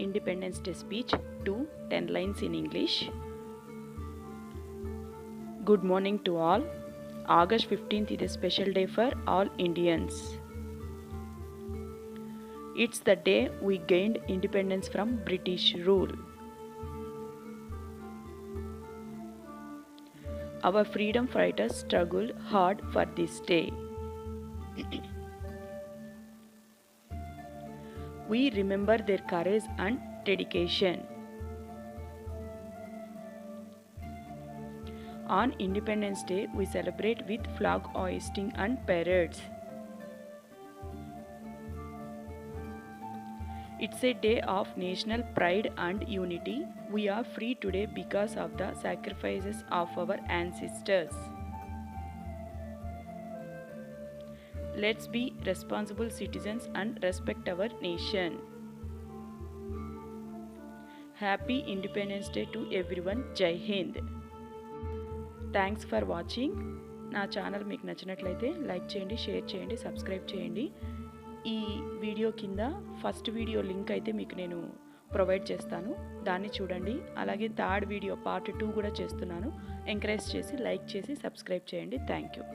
Independence Day speech to 10 lines in English. Good morning to all. August 15th is a special day for all Indians. It's the day we gained independence from British rule. Our freedom fighters struggled hard for this day. We remember their courage and dedication. On Independence Day, we celebrate with flag hoisting and parades. It's a day of national pride and unity. We are free today because of the sacrifices of our ancestors. Let's be responsible citizens and respect our nation. Happy Independence Day to everyone. Jai Hind. Thanks for watching. నా channel మీకు నచ్చినట్లయితే like చేయండి, share చేయండి, subscribe చేయండి. ఈ video కింద first video link అయితే మీకు నేను ప్రొవైడ్ చేస్తాను, దాన్ని చూడండి. అలాగే థర్డ్ వీడియో పార్ట్ 2 కూడా చేస్తున్నాను. ఎంకరేజ్ చేసి లైక్ చేసి సబ్స్క్రైబ్ చేయండి. Thank you.